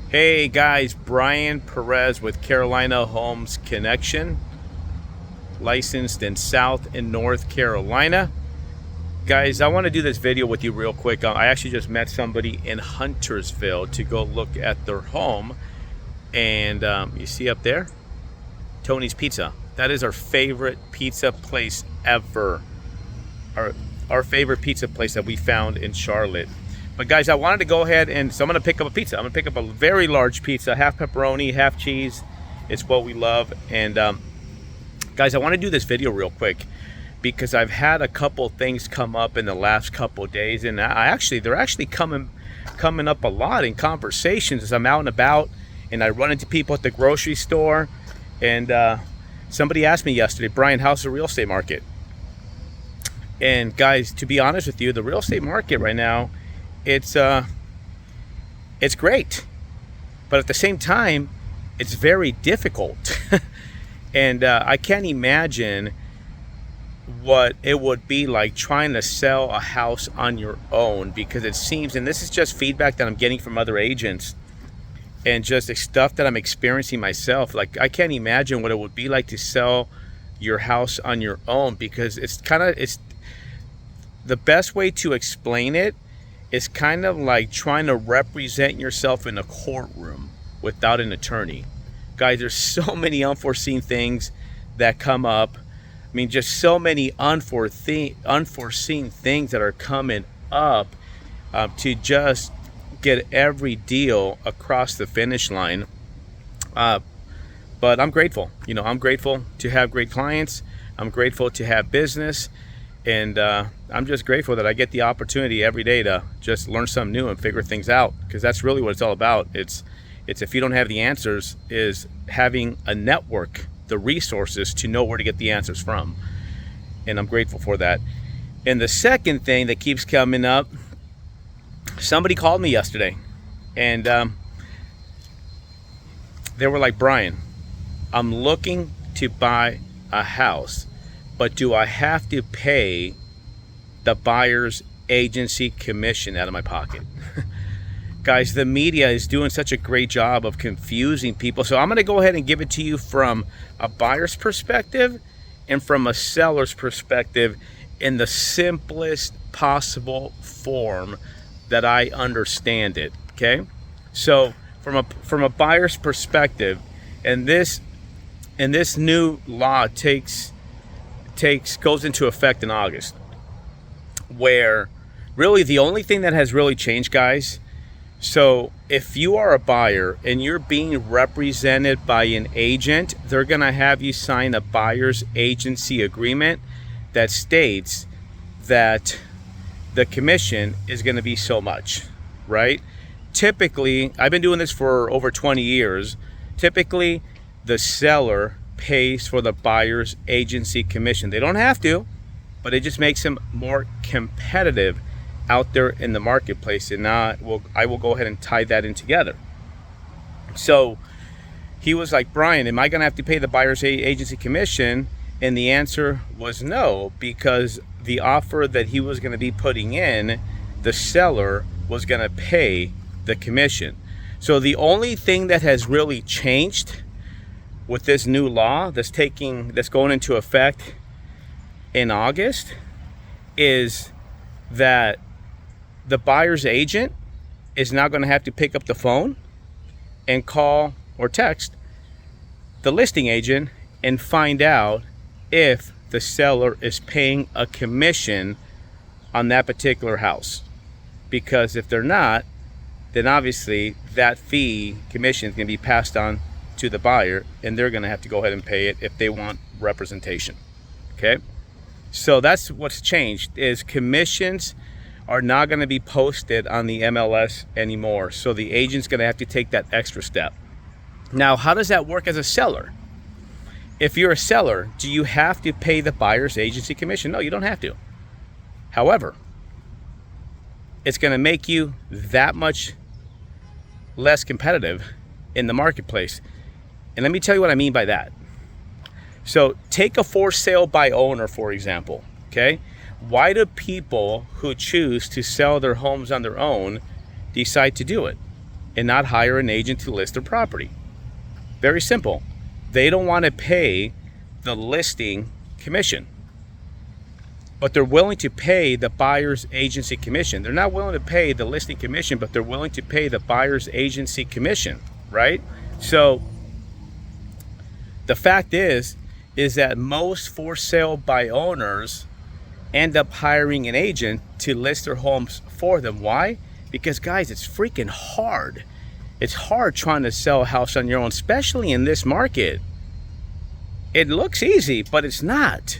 Hey guys, Brian Perez with Carolina Homes Connection, licensed in South and North Carolina. Guys, I want to do this video with you real quick. I actually just met somebody in Huntersville to go look at their home. And you see up there, Tony's Pizza. That is our favorite pizza place ever. Our favorite pizza place that we found in Charlotte. But guys, I wanted to go ahead and, so I'm gonna pick up a pizza. I'm gonna pick up a very large pizza, half pepperoni, half cheese. It's what we love. And guys, I wanna do this video real quick because I've had a couple things come up in the last couple days, and they're actually coming up a lot in conversations as I'm out and about and I run into people at the grocery store. And somebody asked me yesterday, Brian, how's the real estate market? And guys, to be honest with you, the real estate market right now, it's great, but at the same time, it's very difficult. And I can't imagine what it would be like trying to sell a house on your own, because it seems, and this is just feedback that I'm getting from other agents and just stuff that I'm experiencing myself. Like, I can't imagine what it would be like to sell your house on your own, because it's the best way to explain it is kind of like trying to represent yourself in a courtroom without an attorney. Guys, there's so many unforeseen things that come up. I mean, just so many unforeseen things that are coming up to just get every deal across the finish line. But I'm grateful. I'm grateful to have great clients. I'm grateful to have business. And I'm just grateful that I get the opportunity every day to just learn something new and figure things out, because that's really what it's all about. It's if you don't have the answers, is having a network, the resources to know where to get the answers from. And I'm grateful for that. And the second thing that keeps coming up, somebody called me yesterday, and they were like, Brian, I'm looking to buy a house, but do I have to pay the buyer's agency commission out of my pocket? Guys, the media is doing such a great job of confusing people. So I'm going to go ahead and give it to you from a buyer's perspective and from a seller's perspective in the simplest possible form that I understand it. Okay? So from a buyer's perspective, and this new law goes into effect in August, where really the only thing that has really changed, guys, so if you are a buyer and you're being represented by an agent, they're going to have you sign a buyer's agency agreement that states that the commission is going to be so much, right? Typically, I've been doing this for over 20 years. Typically, the seller pays for the buyer's agency commission. They don't have to, but it just makes them more competitive out there in the marketplace. And now I will go ahead and tie that in together. So he was like, Brian, am I going to have to pay the buyer's agency commission? And the answer was no, because the offer that he was going to be putting in, the seller was going to pay the commission. So the only thing that has really changed with this new law that's going into effect in August is that the buyer's agent is now going to have to pick up the phone and call or text the listing agent and find out if the seller is paying a commission on that particular house. Because if they're not, then obviously that commission is going to be passed on to the buyer, and they're going to have to go ahead and pay it if they want representation. Okay, so that's what's changed, is commissions are not going to be posted on the MLS anymore. So the agent's going to have to take that extra step. Now, how does that work as a seller? If you're a seller, do you have to pay the buyer's agency commission? No, you don't have to. However, it's going to make you that much less competitive in the marketplace. And let me tell you what I mean by that. So take a for sale by owner, for example. Okay, why do people who choose to sell their homes on their own decide to do it? and not hire an agent to list their property. Very simple. They don't want to pay the listing commission, but they're willing to pay the buyer's agency commission. They're not willing to pay the listing commission, but they're willing to pay the buyer's agency commission, right? So the fact is that most for sale by owners end up hiring an agent to list their homes for them. Why? Because guys, it's freaking hard. It's hard trying to sell a house on your own, especially in this market. It looks easy, but it's not.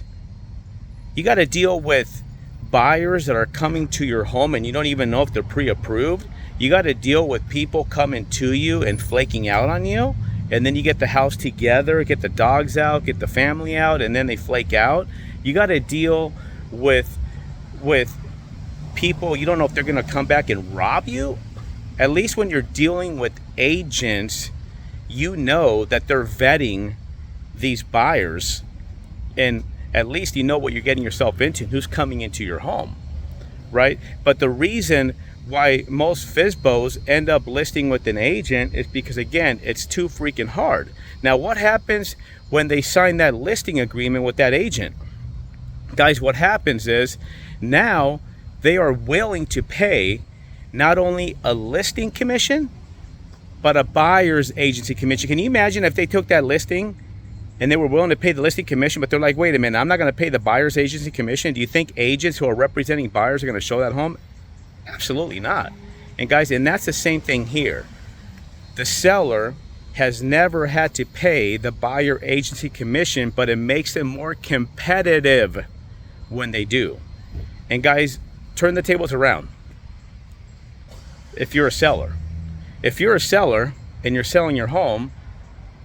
You got to deal with buyers that are coming to your home and you don't even know if they're pre-approved. You got to deal with people coming to you and flaking out on you. And then you get the house together, get the dogs out, get the family out, and then they flake out. You got to deal with people, you don't know if they're going to come back and rob you. At least when you're dealing with agents, you know that they're vetting these buyers, and at least you know what you're getting yourself into, who's coming into your home, right? But the reason why most FSBOs end up listing with an agent is because, again, it's too freaking hard. Now, what happens when they sign that listing agreement with that agent? Guys, what happens is now they are willing to pay not only a listing commission, but a buyer's agency commission. Can you imagine if they took that listing and they were willing to pay the listing commission, but they're like, wait a minute, I'm not going to pay the buyer's agency commission? Do you think agents who are representing buyers are going to show that home? Absolutely not. And guys, and that's the same thing here. The seller has never had to pay the buyer agency commission, but it makes them more competitive when they do. And guys, turn the tables around. If you're a seller and you're selling your home,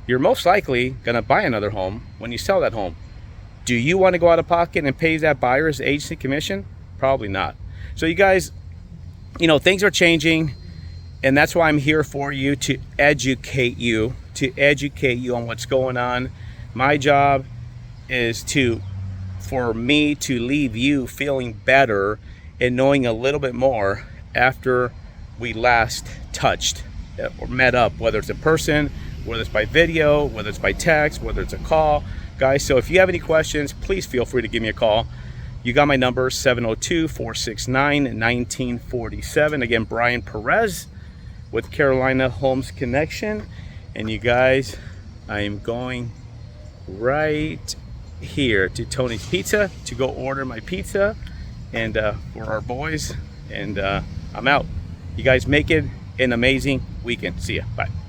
you're most likely going to buy another home when you sell that home. Do you want to go out of pocket and pay that buyer's agency commission? Probably not. So you guys, you know, things are changing, and that's why I'm here for you, to educate you on what's going on. My job is for me to leave you feeling better and knowing a little bit more after we last touched or met up, whether it's in person, whether it's by video, whether it's by text, whether it's a call. Guys, so if you have any questions, please feel free to give me a call. You got my number, 702-469-1947. Again, Brian Perez with Carolina Homes Connection. And you guys, I am going right here to Tony's Pizza to go order my pizza and for our boys. And I'm out. You guys make it an amazing weekend. See ya. Bye.